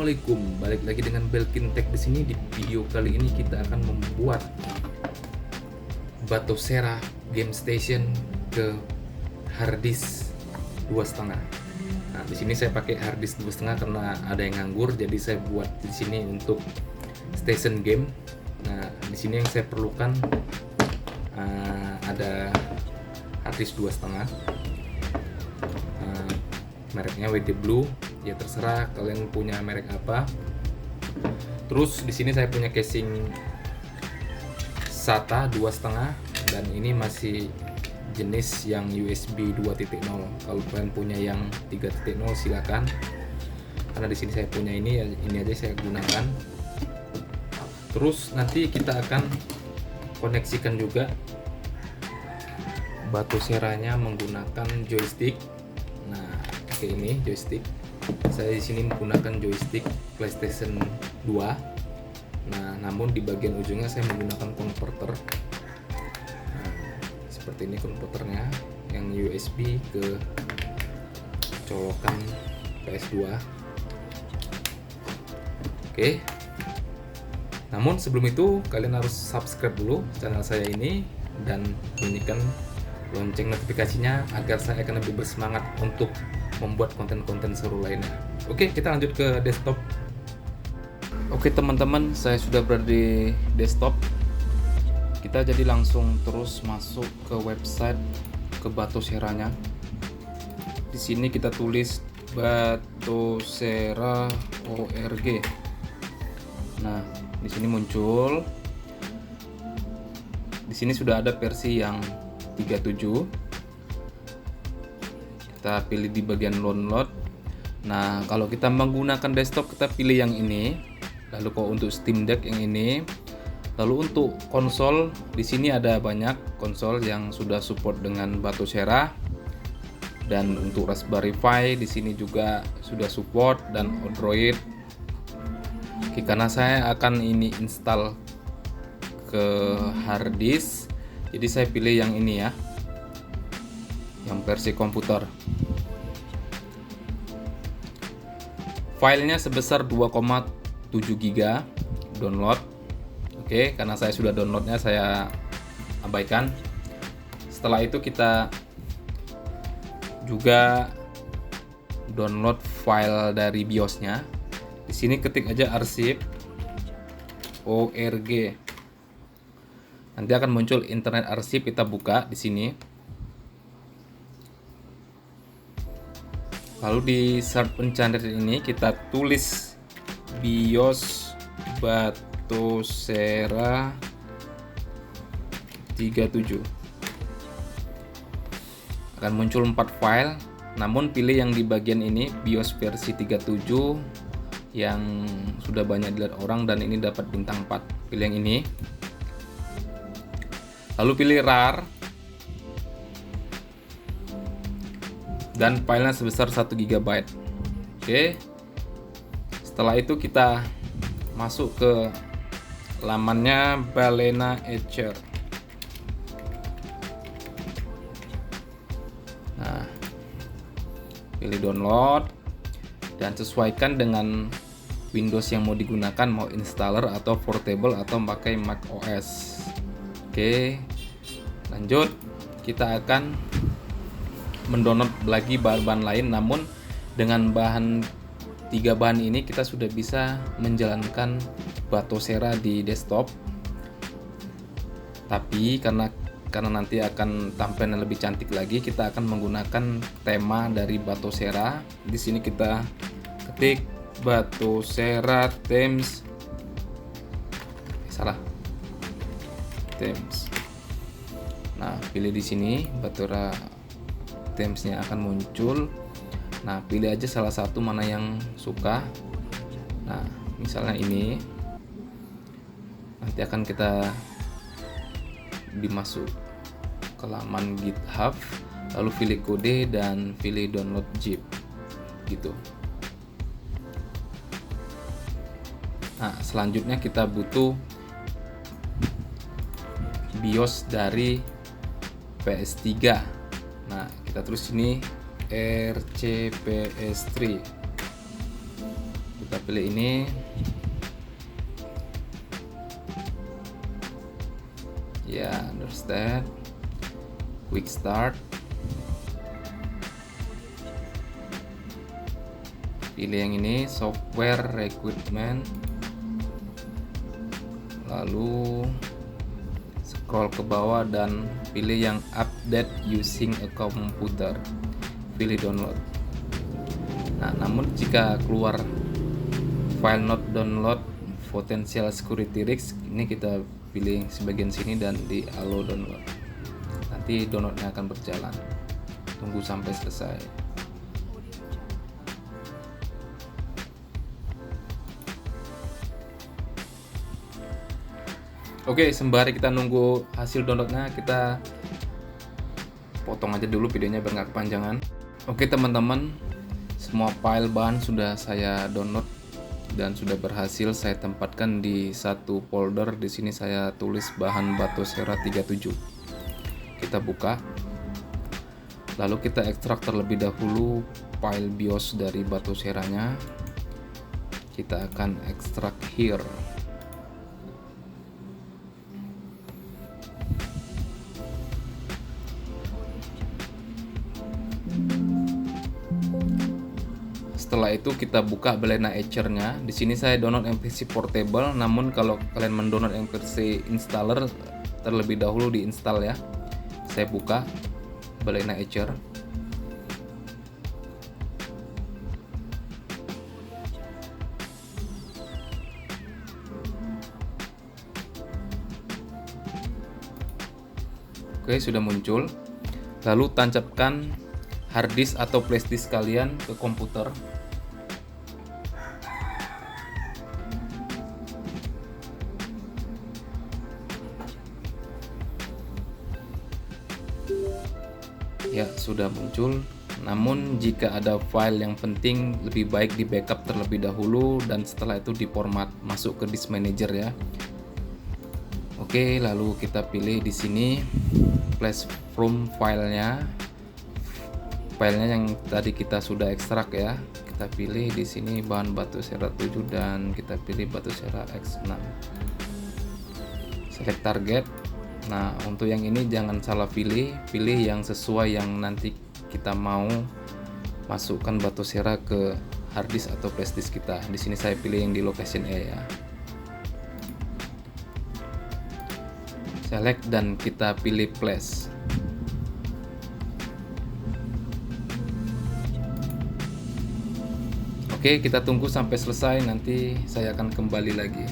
Assalamualaikum, balik lagi dengan Belkin Tech di sini. Di video kali ini kita akan membuat Batocera Game Station ke harddisk 2,5. Nah, di sini saya pakai harddisk 2,5 karena ada yang nganggur, jadi saya buat di sini untuk station game. Nah, di sini yang saya perlukan ada harddisk 2,5. Mereknya WD Blue, ya terserah kalian punya merek apa. Terus di sini saya punya casing SATA 2,5 dan ini masih jenis yang USB 2.0. Kalau kalian punya yang 3.0 silakan. Karena di sini saya punya ini, ya ini aja saya gunakan. Terus nanti kita akan koneksikan juga Batoceranya menggunakan joystick. Nah, ini joystick. Saya di sini menggunakan joystick PlayStation 2. Nah, namun di bagian ujungnya saya menggunakan konverter. Nah, seperti ini konverternya yang USB ke colokan PS2. Oke. Namun sebelum itu kalian harus subscribe dulu channel saya ini dan bunyikan lonceng notifikasinya agar saya akan lebih bersemangat untuk membuat konten-konten seru lainnya. Oke, kita lanjut ke desktop. Oke teman-teman, saya sudah berada di desktop. Kita jadi langsung terus masuk ke website ke Batoceranya. Di sini kita tulis Batocera org. Nah, di sini muncul. Di sini sudah ada versi yang 37. Kita pilih di bagian download. Nah, kalau kita menggunakan desktop kita pilih yang ini. Lalu kalau untuk Steam Deck yang ini. Lalu untuk konsol di sini ada banyak konsol yang sudah support dengan Batocera. Dan untuk Raspberry Pi di sini juga sudah support dan Android. Oke, karena saya akan ini install ke hard disk. Jadi saya pilih yang ini ya, yang versi komputer. Filenya sebesar 2,7 GB download. Oke, karena saya sudah downloadnya saya abaikan. Setelah itu kita juga download file dari BIOSnya. Di sini ketik aja arsip org. Nanti akan muncul internet arsip, kita buka di sini. Lalu di search pencarian ini kita tulis BIOS Batocera 37. Akan muncul 4 file, namun pilih yang di bagian ini BIOS versi 37 yang sudah banyak dilihat orang dan ini dapat bintang 4. Pilih yang ini. Lalu pilih RAR dan filenya sebesar 1 GB. Oke. Setelah itu kita masuk ke lamannya Balena Etcher. Nah, pilih download dan sesuaikan dengan Windows yang mau digunakan, mau installer atau portable atau pakai Mac OS. Oke, lanjut. Kita akan mendownload lagi bahan-bahan lain, namun dengan 3 bahan ini kita sudah bisa menjalankan Batocera di desktop. Tapi karena nanti akan tampilnya lebih cantik lagi, kita akan menggunakan tema dari Batocera. Di sini kita ketik Batocera themes. Themes. Nah, pilih di sini Batocera themesnya akan muncul. Nah, pilih aja salah satu mana yang suka. Nah, misalnya ini. Nanti akan kita dimasuk ke laman GitHub, lalu pilih kode dan pilih download zip gitu. Nah, selanjutnya kita butuh BIOS dari PS3. Nah, kita tulis ini RCPS3. Kita pilih ini. Ya, understand. Quick start. Pilih yang ini, software requirement. Lalu scroll ke bawah dan pilih yang update using a computer. Pilih download. Nah, namun jika keluar file not download potential security risk, ini kita pilih sebagian sini dan di allow download. Nanti downloadnya akan berjalan. Tunggu sampai selesai. Oke, sembari kita nunggu hasil downloadnya, kita potong aja dulu videonya biar nggak kepanjangan. Oke teman-teman, semua file bahan sudah saya download dan sudah berhasil saya tempatkan di satu folder. Di sini saya tulis bahan Batocera 37. Kita buka, lalu kita ekstrak terlebih dahulu file BIOS dari Batoceranya. Kita akan ekstrak here. Setelah itu kita buka Balena Etcher-nya. Di sini saya download yang versi portable, namun kalau kalian mendownload yang versi installer, terlebih dahulu diinstal ya. Saya buka Balena Etcher. Oke, sudah muncul. Lalu tancapkan hard disk atau flash disk kalian ke komputer. Ya, sudah muncul. Namun jika ada file yang penting, lebih baik di backup terlebih dahulu dan setelah itu diformat masuk ke disk manager ya. Oke, lalu kita pilih di sini flash from filenya. Filenya yang tadi kita sudah ekstrak ya. Kita pilih di sini bahan Batocera 7 dan kita pilih Batocera X6. Select target. Nah, untuk yang ini jangan salah pilih yang sesuai yang nanti kita mau masukkan Batocera ke harddisk atau flash disk kita. Di sini saya pilih yang di location E ya. Select dan kita pilih flash. Oke, kita tunggu sampai selesai, nanti saya akan kembali lagi.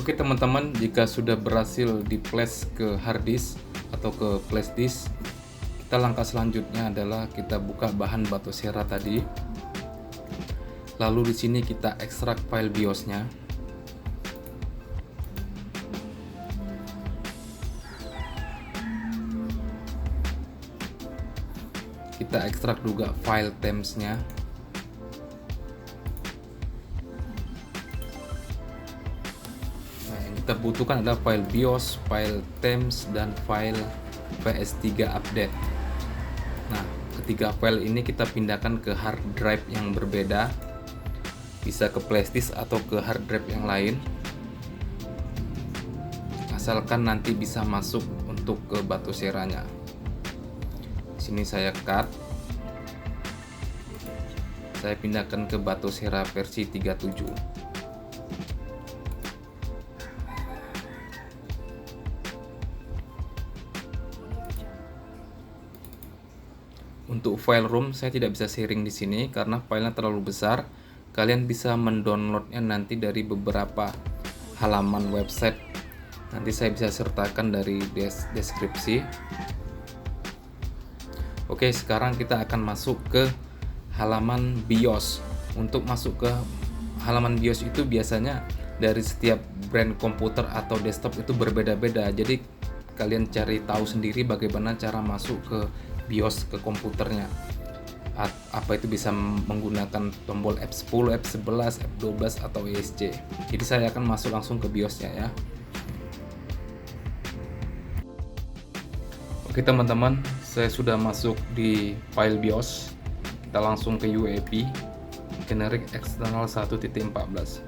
Oke teman-teman, jika sudah berhasil di flash ke hard disk atau ke flash disk, kita langkah selanjutnya adalah kita buka bahan Batocera tadi. Lalu di sini kita ekstrak file BIOS-nya. Kita ekstrak juga file themes-nya. Kita butuhkan adalah file BIOS, file themes, dan file PS3 update. Nah, ketiga file ini kita pindahkan ke hard drive yang berbeda, bisa ke flash disk atau ke hard drive yang lain, asalkan nanti bisa masuk untuk ke Batoceranya. Sini saya cut, saya pindahkan ke Batocera versi 37. Untuk file ROM saya tidak bisa sharing di sini karena filenya terlalu besar. Kalian bisa mendownloadnya nanti dari beberapa halaman website. Nanti saya bisa sertakan dari deskripsi. Oke, sekarang kita akan masuk ke halaman BIOS. Untuk masuk ke halaman BIOS itu biasanya dari setiap brand komputer atau desktop itu berbeda-beda. Jadi kalian cari tahu sendiri bagaimana cara masuk ke BIOS ke komputernya. Apa itu bisa menggunakan tombol F10, F11, F12 atau ESC. Jadi saya akan masuk langsung ke BIOS-nya ya. Oke teman-teman, saya sudah masuk di file BIOS. Kita langsung ke UEFI. generic eksternal 1.14.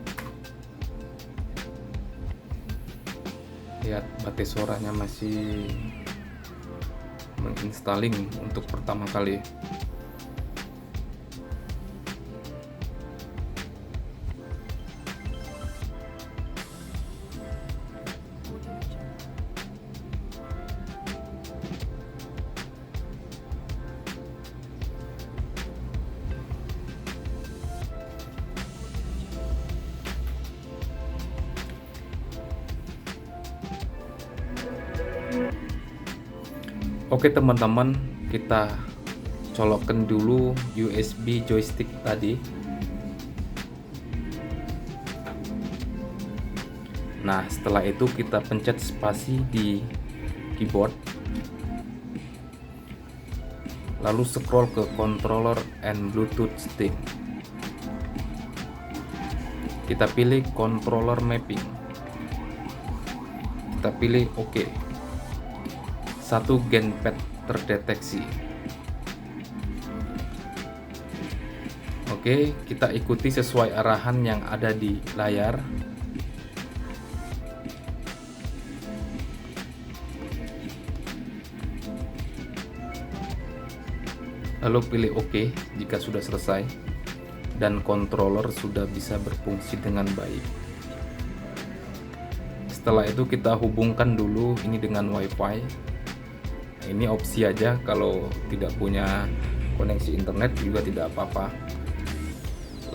Lihat baterai suaranya masih menginstalling untuk pertama kali. Oke teman-teman, kita colokkan dulu USB joystick tadi. Nah, setelah itu kita pencet spasi di keyboard, lalu scroll ke controller and Bluetooth stick. Kita pilih controller mapping, kita pilih OK. Satu gamepad terdeteksi. Oke, kita ikuti sesuai arahan yang ada di layar. Lalu pilih OK jika sudah selesai dan controller sudah bisa berfungsi dengan baik. Setelah itu kita hubungkan dulu ini dengan WiFi. Ini opsi aja, kalau tidak punya koneksi internet juga tidak apa-apa.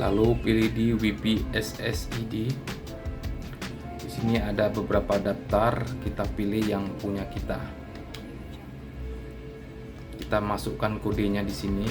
Lalu pilih di WiFi SSID. Di sini ada beberapa daftar, kita pilih yang punya kita. Kita masukkan kodenya di sini.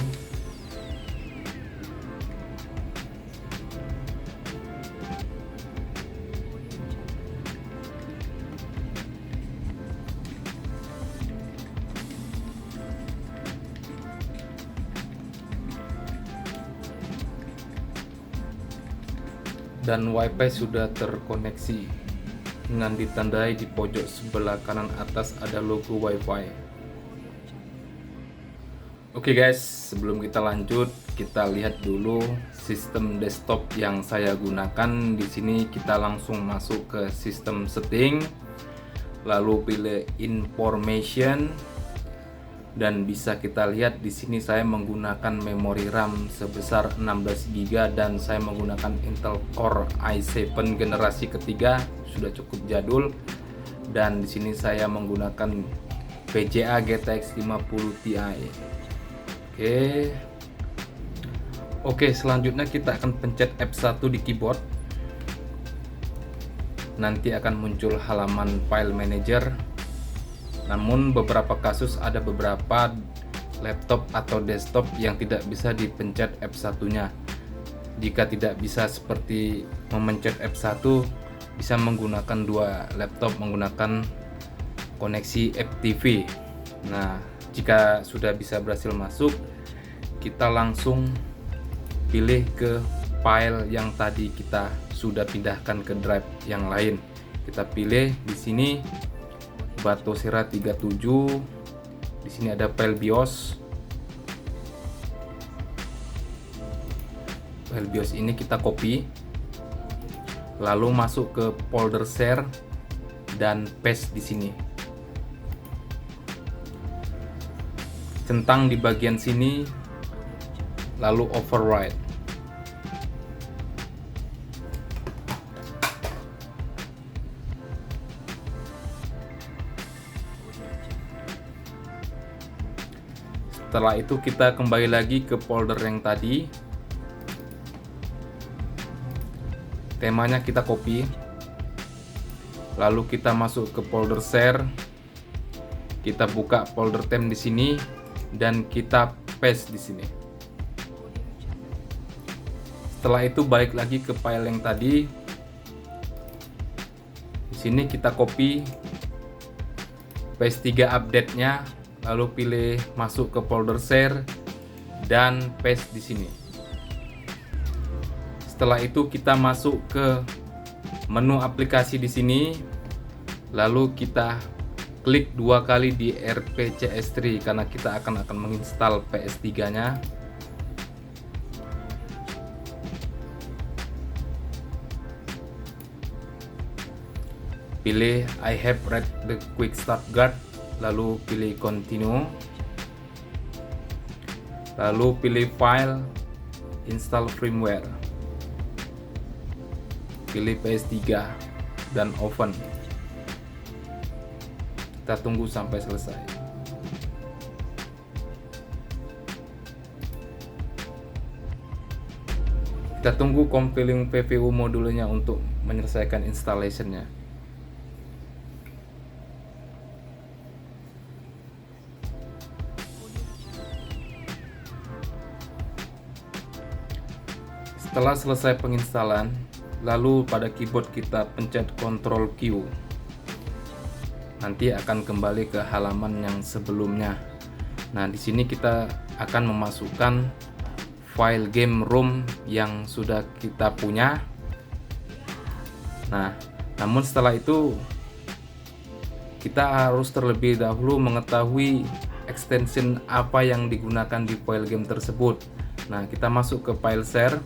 Dan WiFi sudah terkoneksi dengan ditandai di pojok sebelah kanan atas ada logo WiFi. Oke guys, sebelum kita lanjut, kita lihat dulu sistem desktop yang saya gunakan. Di sini kita langsung masuk ke sistem setting, lalu pilih information. Dan bisa kita lihat di sini saya menggunakan memori RAM sebesar 16 GB dan saya menggunakan Intel Core i7 generasi ketiga, sudah cukup jadul. Dan di sini saya menggunakan VGA GTX 50 Ti. Oke, selanjutnya kita akan pencet F1 di keyboard. Nanti akan muncul halaman file manager. Namun beberapa kasus ada beberapa laptop atau desktop yang tidak bisa dipencet F1-nya. Jika tidak bisa seperti memencet F1, bisa menggunakan dua laptop menggunakan koneksi FTP. Nah, jika sudah bisa berhasil masuk, kita langsung pilih ke file yang tadi kita sudah pindahkan ke drive yang lain. Kita pilih di sini Batocera 37. Di sini ada file BIOS. File BIOS ini kita copy, lalu masuk ke folder share dan paste di sini. Centang di bagian sini, lalu override. Setelah itu kita kembali lagi ke folder yang tadi. Temanya kita copy. Lalu kita masuk ke folder share. Kita buka folder theme di sini dan kita paste di sini. Setelah itu balik lagi ke file yang tadi. Di sini kita copy PS3 update-nya. Lalu pilih masuk ke folder share dan paste di sini. Setelah itu kita masuk ke menu aplikasi di sini, lalu kita klik dua kali di RPCS3 karena kita akan menginstal PS3-nya. pilih I have read the quick start guide, lalu pilih continue, lalu pilih file, install firmware, pilih PS3 dan open. Kita tunggu sampai selesai. Kita tunggu compiling PPU modulnya untuk menyelesaikan installation-nya. Setelah selesai penginstalan, lalu pada keyboard kita pencet Ctrl Q. Nanti akan kembali ke halaman yang sebelumnya. Nah, di sini kita akan memasukkan file game ROM yang sudah kita punya. Nah, namun setelah itu kita harus terlebih dahulu mengetahui extension apa yang digunakan di file game tersebut. Nah, kita masuk ke file share,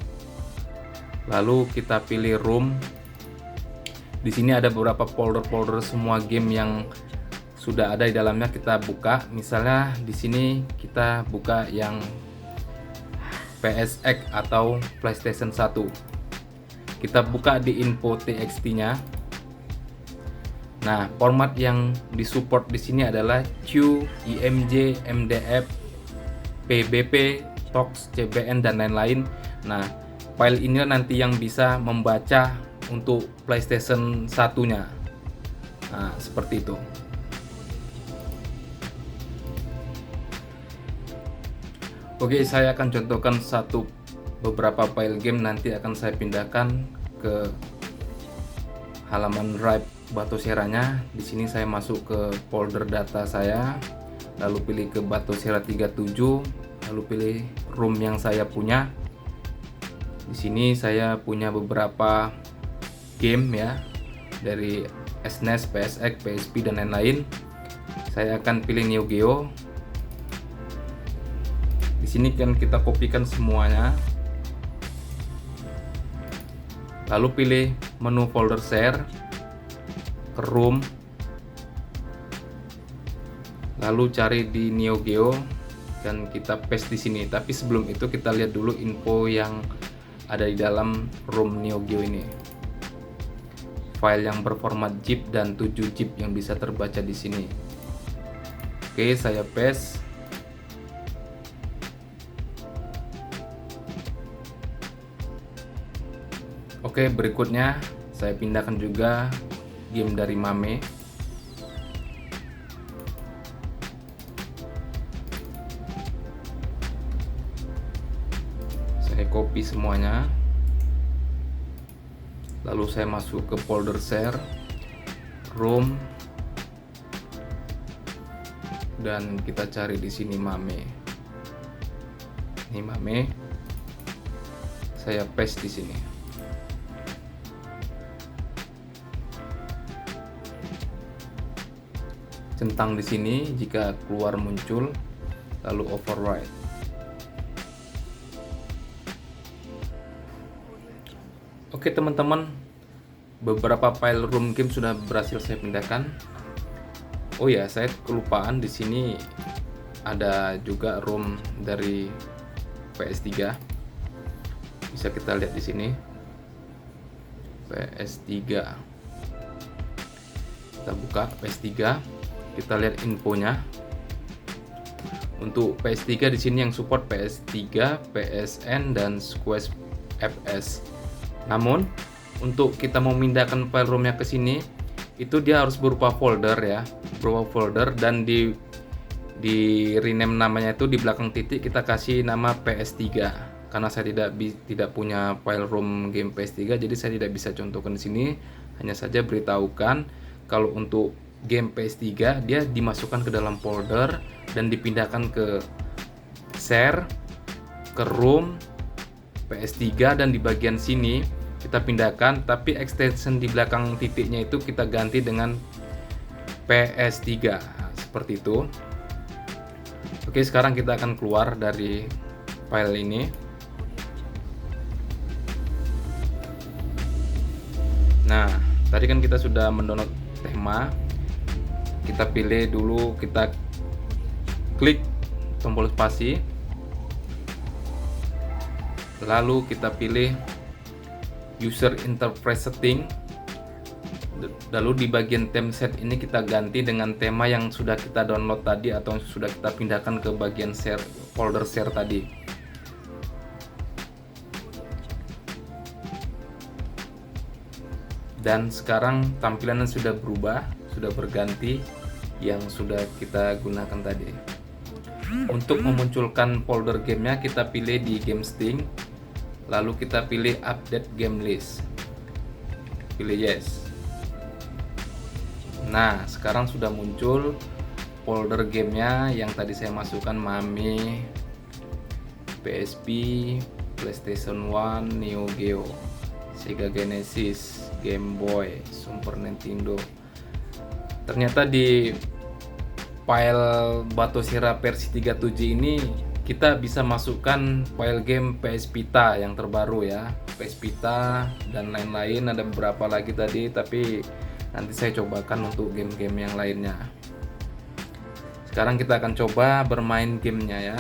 lalu kita pilih ROM. Di sini ada beberapa folder-folder semua game yang sudah ada di dalamnya, kita buka. Misalnya di sini kita buka yang PSX atau PlayStation 1. Kita buka di info txt-nya. Nah, format yang disupport di sini adalah Q, IMG, MDF, PBP, TOX, CBN dan lain-lain. Nah, file ini nanti yang bisa membaca untuk PlayStation 1-nya. Nah, seperti itu. Oke, saya akan contohkan beberapa file game, nanti akan saya pindahkan ke halaman drive Batocera-nya. Di sini saya masuk ke folder data saya, lalu pilih ke Batocera 37, lalu pilih ROM yang saya punya. Di sini saya punya beberapa game ya, dari SNES, PSX, PSP dan lain-lain. Saya akan pilih Neo Geo. Di sini kan kita kopikan semuanya. Lalu pilih menu folder share, ke ROM, lalu cari di Neo Geo dan kita paste di sini. Tapi sebelum itu kita lihat dulu info yang ada di dalam ROM Neo Geo ini. File yang berformat zip dan 7 zip yang bisa terbaca di sini. Oke, saya paste. Oke, berikutnya saya pindahkan juga game dari Mame. Saya copy semuanya. Lalu saya masuk ke folder share, ROM, dan kita cari di sini Mame. Ini Mame. Saya paste di sini. Centang di sini, jika keluar muncul, lalu override. Oke teman-teman, beberapa file ROM game sudah berhasil saya pindahkan. Oh ya, saya kelupaan, di sini ada juga ROM dari PS3. Bisa kita lihat di sini. PS3. Kita buka PS3, kita lihat infonya. Untuk PS3 di sini yang support PS3, PSN dan Squash FS. Namun untuk kita memindahkan file ROM-nya ke sini, itu dia harus berupa folder ya, berupa folder, dan di rename namanya itu di belakang titik kita kasih nama PS3. Karena saya tidak punya file ROM game PS3, jadi saya tidak bisa contohkan di sini. Hanya saja beritahukan kalau untuk game PS3 dia dimasukkan ke dalam folder dan dipindahkan ke share, ke ROM PS3, dan di bagian sini kita pindahkan, tapi extension di belakang titiknya itu kita ganti dengan PS3. Nah, seperti itu. Oke, sekarang kita akan keluar dari file ini. Nah, tadi kan kita sudah mendownload tema. Kita pilih dulu, kita klik tombol spasi, lalu kita pilih user interface setting. Lalu di bagian theme set ini kita ganti dengan tema yang sudah kita download tadi atau sudah kita pindahkan ke bagian share, folder share tadi. Dan sekarang tampilannya sudah berubah, sudah berganti yang sudah kita gunakan tadi. Untuk memunculkan folder gamenya, kita pilih di game listing, lalu kita pilih update game list, pilih yes. Nah, sekarang sudah muncul folder gamenya yang tadi saya masukkan: Mami, PSP, PlayStation 1, Neo Geo, Sega Genesis, Game Boy, Super Nintendo. Ternyata di file Batosera versi 37 ini kita bisa masukkan file game PS Vita yang terbaru ya, PS Vita dan lain-lain, ada beberapa lagi tadi, tapi nanti saya cobakan untuk game-game yang lainnya. Sekarang kita akan coba bermain gamenya ya.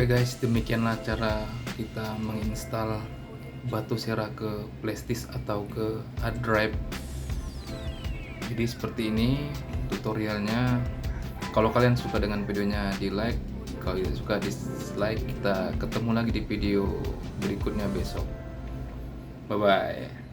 Oke guys, demikianlah cara kita menginstal Batosera ke flashdisk atau ke hard drive. Jadi seperti ini tutorialnya. Kalau kalian suka dengan videonya, di like. Kalau tidak suka, dislike. Kita ketemu lagi di video berikutnya besok. Bye bye.